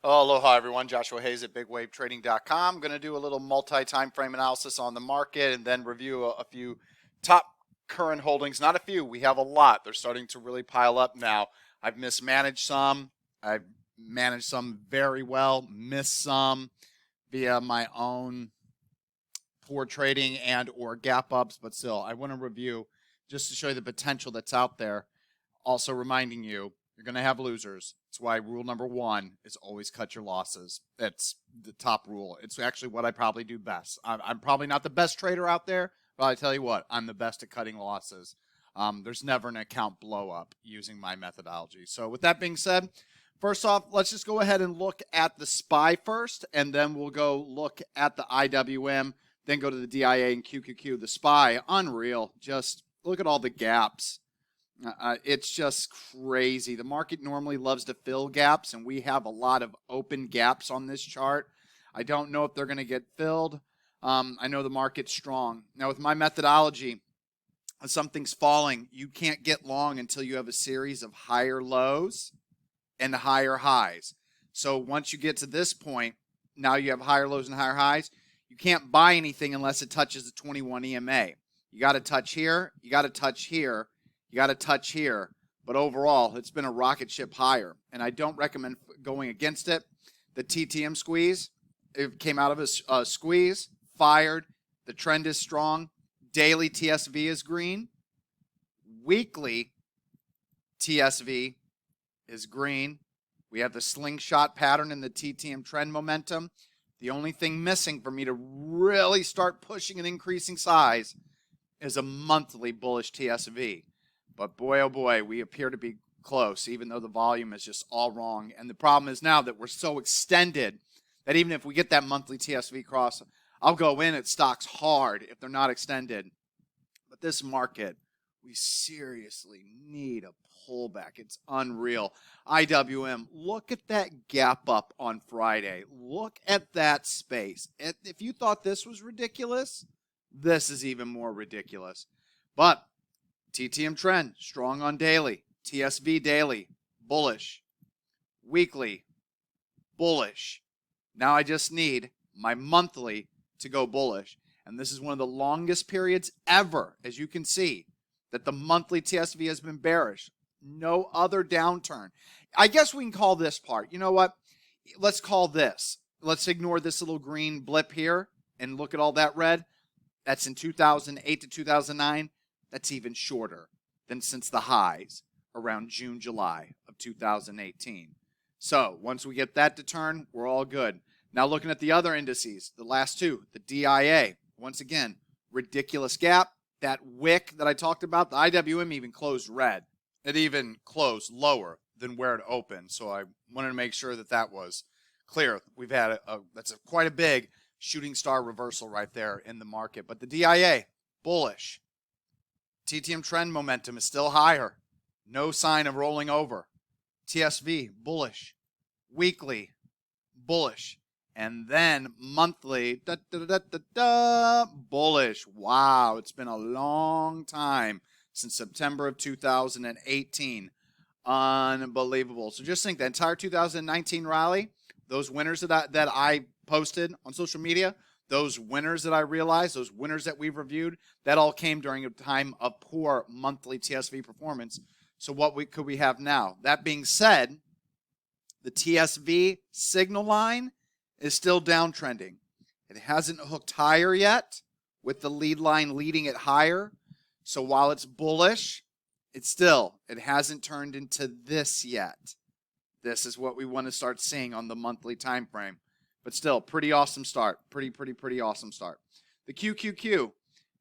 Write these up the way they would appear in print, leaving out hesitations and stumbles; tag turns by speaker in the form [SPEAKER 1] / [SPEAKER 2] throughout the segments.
[SPEAKER 1] Aloha everyone, Joshua Hayes at BigWaveTrading.com. I'm going to do a little multi-time frame analysis on the market and then review a few top current holdings. Not a few, we have a lot. They're starting to really pile up now. I've mismanaged some. I've managed some very well, missed some via my own poor trading and or gap ups, but still, I want to review just to show you the potential that's out there. Also reminding you, you're going to have losers. That's why rule number one is always cut your losses. That's the top rule. It's actually what I probably do best. I'm probably not the best trader out there, but I tell you what, I'm the best at cutting losses. There's never an account blow up using my methodology. So with that being said, first off, let's just go ahead and look at the SPY first, and then we'll go look at the IWM, then go to the DIA and QQQ. The SPY, unreal. Just look at all the gaps. It's just crazy. The market normally loves to fill gaps, and we have a lot of open gaps on this chart. I don't know if they're going to get filled. I know the market's strong. Now, with my methodology, when something's falling, you can't get long until you have a series of higher lows and higher highs. So once you get to this point, now you have higher lows and higher highs. You can't buy anything unless it touches the 21 EMA. You got to touch here. You got to touch here. You got to touch here, but overall, it's been a rocket ship higher, and I don't recommend going against it. The TTM squeeze, it came out of a squeeze, fired. The trend is strong. Daily TSV is green. Weekly TSV is green. We have the slingshot pattern in the TTM trend momentum. The only thing missing for me to really start pushing and increasing size is a monthly bullish TSV. But boy, oh boy, we appear to be close, even though the volume is just all wrong. And the problem is now that we're so extended that even if we get that monthly TSV cross, I'll go in at stocks hard if they're not extended. But this market, we seriously need a pullback. It's unreal. IWM, look at that gap up on Friday. Look at that space. If you thought this was ridiculous, this is even more ridiculous. But TTM trend, strong on daily. TSV daily, bullish. Weekly, bullish. Now I just need my monthly to go bullish. And this is one of the longest periods ever, as you can see, that the monthly TSV has been bearish. No other downturn. I guess we can call this part. You know what? Let's call this. Let's ignore this little green blip here and look at all that red. That's in 2008 to 2009. That's even shorter than since the highs around June, July of 2018. So once we get that to turn, we're all good. Now looking at the other indices, the last two, the DIA, once again, ridiculous gap. That wick that I talked about, the IWM even closed red. It even closed lower than where it opened. So I wanted to make sure that that was clear. We've had quite a big shooting star reversal right there in the market. But the DIA, bullish. TTM trend momentum is still higher. No sign of rolling over. TSV, bullish. Weekly, bullish. And then monthly, bullish. Wow, it's been a long time since September of 2018. Unbelievable. So just think, the entire 2019 rally, those winners that I posted on social media, those winners that I realized, those winners that we've reviewed, that all came during a time of poor monthly TSV performance. So what could we have now? That being said, the TSV signal line is still downtrending. It hasn't hooked higher yet, with the lead line leading it higher. So while it's bullish, it hasn't turned into this yet. This is what we want to start seeing on the monthly time frame. But still, pretty awesome start. Pretty awesome start. The QQQ,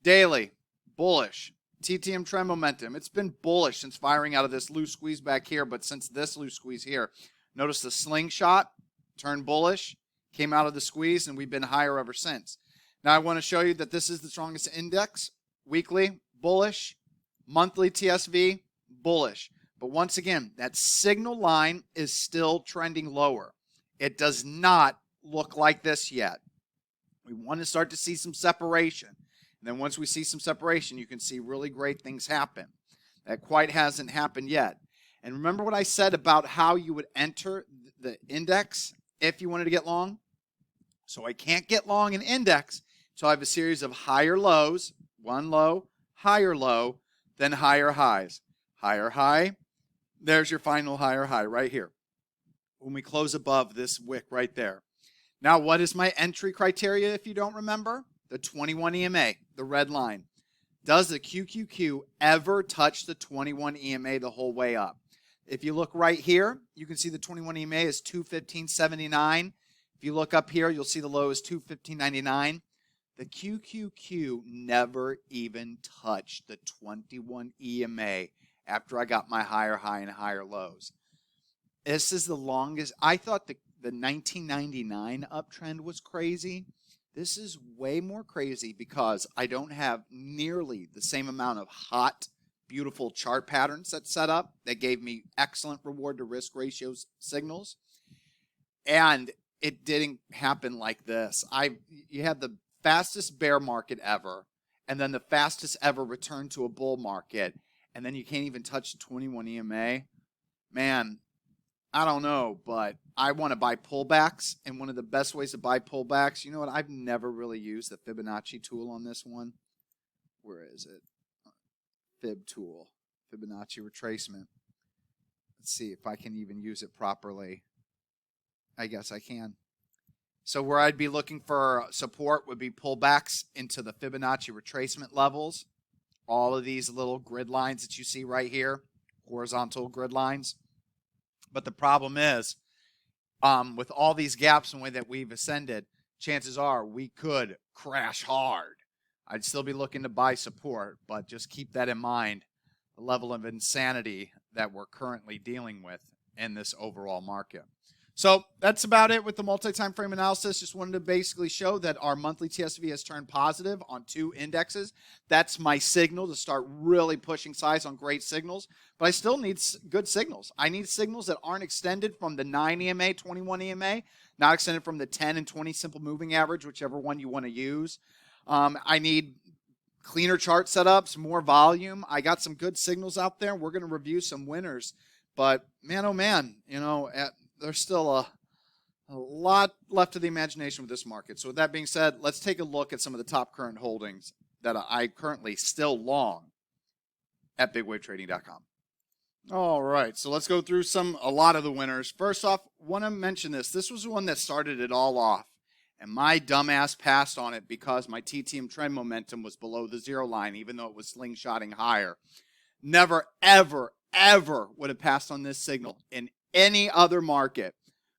[SPEAKER 1] daily, bullish. TTM trend momentum, it's been bullish since firing out of this loose squeeze back here, but since this loose squeeze here, notice the slingshot, turned bullish, came out of the squeeze, and we've been higher ever since. Now I want to show you that this is the strongest index. Weekly, bullish. Monthly TSV, bullish. But once again, that signal line is still trending lower. It does not look like this yet. We want to start to see some separation. And then once we see some separation, you can see really great things happen. That quite hasn't happened yet. And remember what I said about how you would enter the index if you wanted to get long. So I can't get long an index until I have a series of higher lows, one low, higher low, then higher highs. Higher high, there's your final higher high right here. When we close above this wick right there. Now, what is my entry criteria if you don't remember? The 21 EMA, the red line. Does the QQQ ever touch the 21 EMA the whole way up? If you look right here, you can see the 21 EMA is 215.79. If you look up here, you'll see the low is 215.99. The QQQ never even touched the 21 EMA after I got my higher high and higher lows. This is the longest. I thought the 1999 uptrend was crazy. This is way more crazy because I don't have nearly the same amount of hot, beautiful chart patterns that's set up that gave me excellent reward to risk ratios signals. And it didn't happen like this. You had the fastest bear market ever, and then the fastest ever return to a bull market, and then you can't even touch the 21 EMA. Man, I don't know, but I want to buy pullbacks, and one of the best ways to buy pullbacks, you know what? I've never really used the Fibonacci tool on this one. Where is it? Fib tool, Fibonacci retracement. Let's see if I can even use it properly. I guess I can. So where I'd be looking for support would be pullbacks into the Fibonacci retracement levels. All of these little grid lines that you see right here, horizontal grid lines. But the problem is, with all these gaps in the way that we've ascended, chances are we could crash hard. I'd still be looking to buy support, but just keep that in mind, the level of insanity that we're currently dealing with in this overall market. So that's about it with the multi-time frame analysis. Just wanted to basically show that our monthly TSV has turned positive on 2 indexes. That's my signal to start really pushing size on great signals. But I still need good signals. I need signals that aren't extended from the 9 EMA, 21 EMA, not extended from the 10 and 20 simple moving average, whichever one you want to use. I need cleaner chart setups, more volume. I got some good signals out there. We're going to review some winners. But man, oh man, you know, there's still a lot left to the imagination with this market. So with that being said, let's take a look at some of the top current holdings that I currently still long at bigwavetrading.com. All right, so let's go through a lot of the winners. First off, want to mention this. This was the one that started it all off, and my dumbass passed on it because my TTM trend momentum was below the 0 line, even though it was slingshotting higher. Never, ever, ever would have passed on this signal in any other market,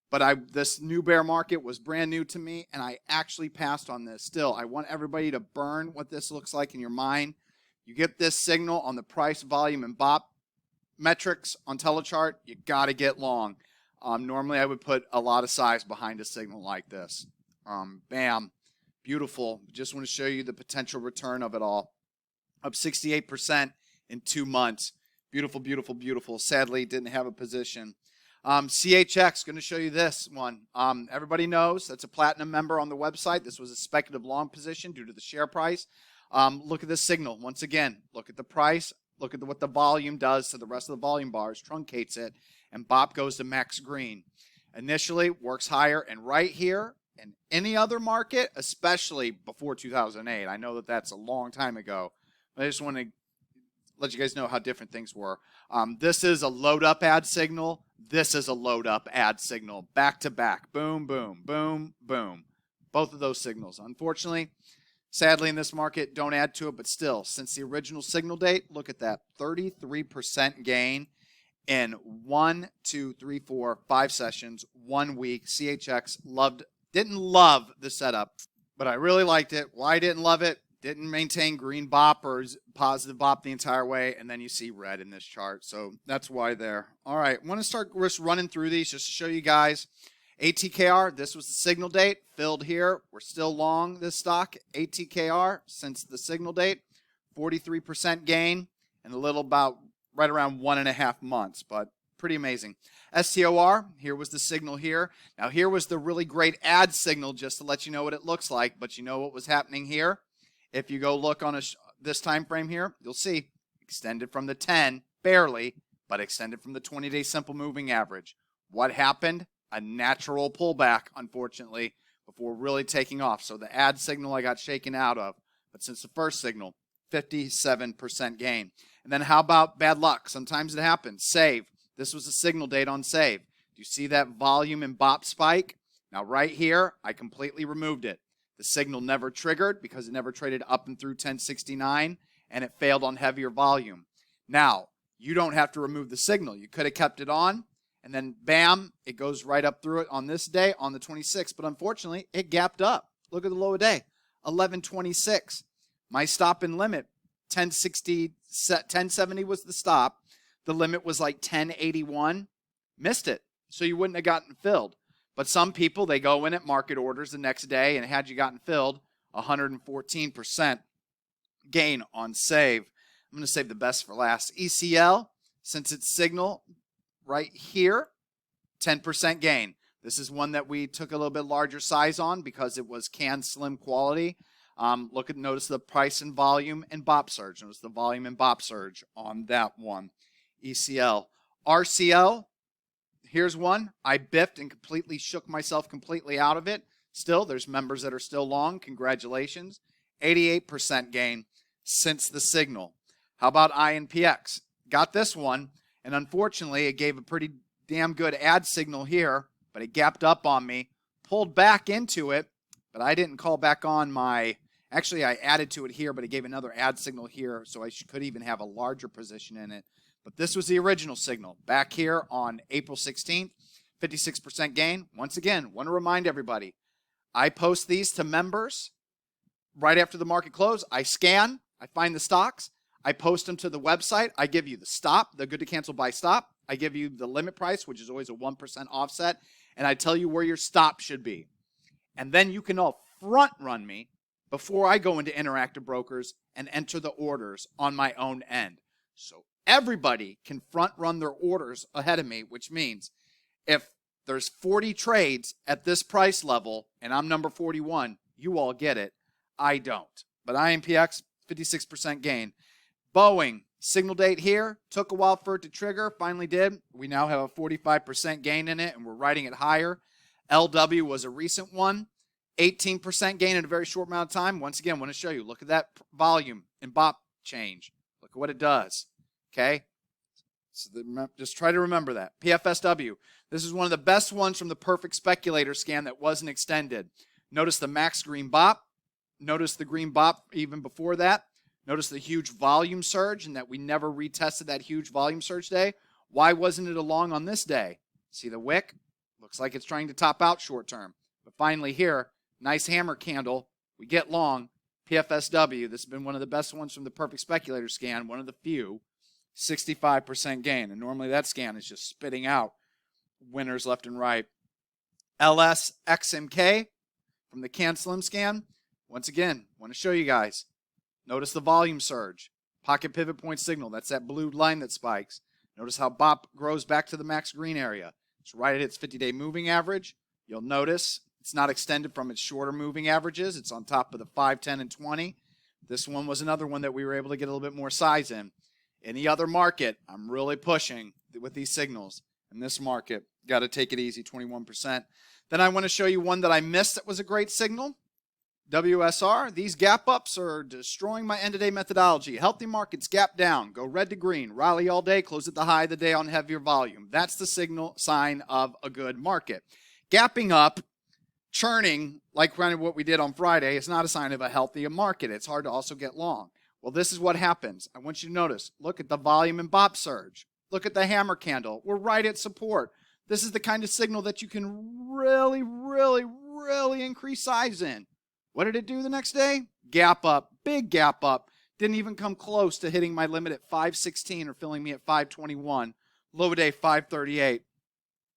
[SPEAKER 1] but this new bear market was brand new to me, and I actually passed on this. Still, I want everybody to burn what this looks like in your mind. You get this signal on the price, volume, and BOP metrics on Telechart, you got to get long. Normally, I would put a lot of size behind a signal like this. Bam, beautiful. Just want to show you the potential return of it all. Up 68% in 2 months. Beautiful, beautiful, beautiful. Sadly, didn't have a position. CHX, going to show you this one. Everybody knows that's a platinum member on the website. This was a speculative long position due to the share price. Look at this signal. Once again, look at the price. Look at what the volume does to the rest of the volume bars, truncates it, and BOP goes to max green. Initially, works higher, and right here, in any other market, especially before 2008, I know that that's a long time ago, but I just want to let you guys know how different things were. This is a load up ad signal. This is a load up ad signal. Back to back. Boom, boom, boom, boom. Both of those signals. Unfortunately, sadly in this market, don't add to it, but still, since the original signal date, look at that. 33% gain in 1, 2, 3, 4, 5 sessions, 1 week. CHX didn't love the setup, but I really liked it. Why I didn't love it? Didn't maintain green BOP or positive BOP the entire way, and then you see red in this chart. So that's why there. All right, I want to start just running through these just to show you guys. ATKR, this was the signal date, filled here. We're still long this stock. ATKR, since the signal date, 43% gain and a little about right around 1.5 months, but pretty amazing. STOR, here was the signal here. Now here was the really great ad signal just to let you know what it looks like, but you know what was happening here? If you go look on this time frame here, you'll see extended from the 10, barely, but extended from the 20-day simple moving average. What happened? a natural pullback, unfortunately, before really taking off. So the ad signal I got shaken out of. But since the first signal, 57% gain. And then how about bad luck? Sometimes it happens. Save. This was a signal date on save. Do you see that volume and BOP spike? Now right here, I completely removed it. The signal never triggered because it never traded up and through 1069, and it failed on heavier volume. Now, you don't have to remove the signal. You could have kept it on, and then bam, it goes right up through it on this day, on the 26th. But unfortunately, it gapped up. Look at the low of day, 1126. My stop and limit, 1070 was the stop. The limit was like 1081. Missed it. So you wouldn't have gotten filled. But some people, they go in at market orders the next day, and had you gotten filled, 114% gain on save. I'm going to save the best for last. ECL, since it's signal right here, 10% gain. This is one that we took a little bit larger size on because it was canned slim quality. Notice the price and volume and BOP surge. Notice the volume and BOP surge on that one. ECL. RCL, here's one. I biffed and completely shook myself completely out of it. Still, there's members that are still long. Congratulations. 88% gain since the signal. How about INPX? Got this one, and unfortunately, it gave a pretty damn good ad signal here, but it gapped up on me, pulled back into it, but I didn't call back on my... Actually, I added to it here, but it gave another ad signal here, so I could even have a larger position in it. But this was the original signal. Back here on April 16th, 56% gain. Once again, want to remind everybody, I post these to members right after the market close. I scan, I find the stocks, I post them to the website. I give you the stop, the good to cancel by stop. I give you the limit price, which is always a 1% offset, and I tell you where your stop should be. And then you can all front run me before I go into Interactive Brokers and enter the orders on my own end. So everybody can front run their orders ahead of me, which means if there's 40 trades at this price level and I'm number 41, you all get it. I don't. But INPX, 56% gain. Boeing, signal date here. Took a while for it to trigger. Finally did. We now have a 45% gain in it, and we're riding it higher. LW was a recent one. 18% gain in a very short amount of time. Once again, I want to show you. Look at that volume and BOP change. Look at what it does. Okay? So just try to remember that. PFSW. This is one of the best ones from the Perfect Speculator scan that wasn't extended. Notice the max green BOP. Notice the green BOP even before that. Notice the huge volume surge and that we never retested that huge volume surge day. Why wasn't it along on this day? See the wick? Looks like it's trying to top out short term. But finally here, nice hammer candle. We get long. PFSW. This has been one of the best ones from the Perfect Speculator scan. One of the few. 65% gain. And normally that scan is just spitting out winners left and right. LSXMK from the Can Slim scan. Once again, want to show you guys. Notice the volume surge. Pocket pivot point signal. That's that blue line that spikes. Notice how BOP grows back to the max green area. It's right at its 50-day moving average. You'll notice it's not extended from its shorter moving averages. It's on top of the 5, 10, and 20. This one was another one that we were able to get a little bit more size in. Any other market, I'm really pushing with these signals. In this market, got to take it easy, 21%. Then I want to show you one that I missed that was a great signal. WSR, these gap ups are destroying my end-of-day methodology. Healthy markets gap down, go red to green, rally all day, close at the high of the day on heavier volume. That's the signal sign of a good market. Gapping up, churning, like kind of what we did on Friday, is not a sign of a healthy market. It's hard to also get long. Well, this is what happens. I want you to notice. Look at the volume and BOP surge. Look at the hammer candle. We're right at support. This is the kind of signal that you can really, really, really increase size in. What did it do the next day? Gap up, big gap up. Didn't even come close to hitting my limit at 516 or filling me at 521. Low day 538.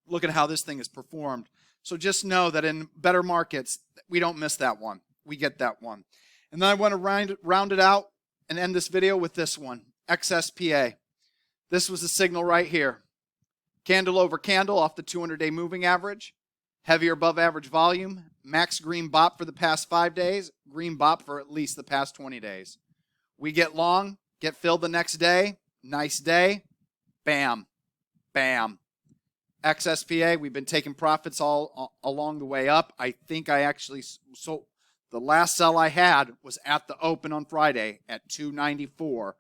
[SPEAKER 1] Look at how this thing has performed. So just know that in better markets, we don't miss that one. We get that one. And then I want to round it out and end this video with this one, XSPA. This was the signal right here. Candle over candle off the 200-day moving average. Heavier above average volume. Max green BOP for the past 5 days. Green BOP for at least the past 20 days. We get long, get filled the next day. Nice day. Bam. Bam. XSPA, we've been taking profits all along the way up. I think I actually sold. The last sell I had was at the open on Friday at 294.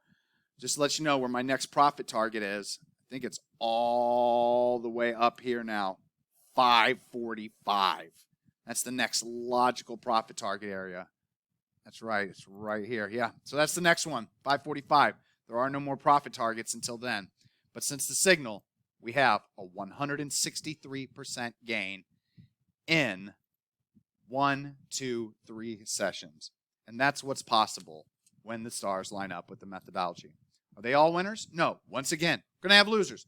[SPEAKER 1] Just to let you know where my next profit target is. I think it's all the way up here now, 545. That's the next logical profit target area. That's right. It's right here. Yeah. So that's the next one, 545. There are no more profit targets until then. But since the signal, we have a 163% gain in 1, 2, 3 sessions. And that's what's possible when the stars line up with the methodology. Are they all winners? No. Once again, we're going to have losers.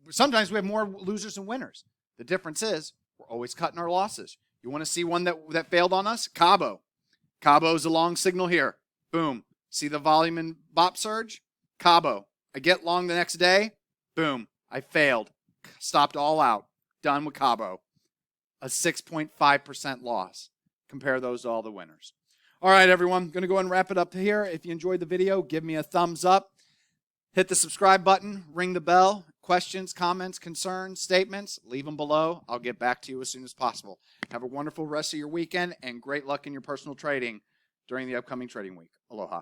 [SPEAKER 1] Sometimes we have more losers than winners. The difference is we're always cutting our losses. You want to see one that failed on us? Cabo. Cabo's a long signal here. Boom. See the volume and bop surge? Cabo. I get long the next day. Boom. I failed. Stopped all out. Done with Cabo. A 6.5% loss. Compare those to all the winners. All right, everyone. Going to go ahead and wrap it up here. If you enjoyed the video, give me a thumbs up. Hit the subscribe button. Ring the bell. Questions, comments, concerns, statements, leave them below. I'll get back to you as soon as possible. Have a wonderful rest of your weekend and great luck in your personal trading during the upcoming trading week. Aloha.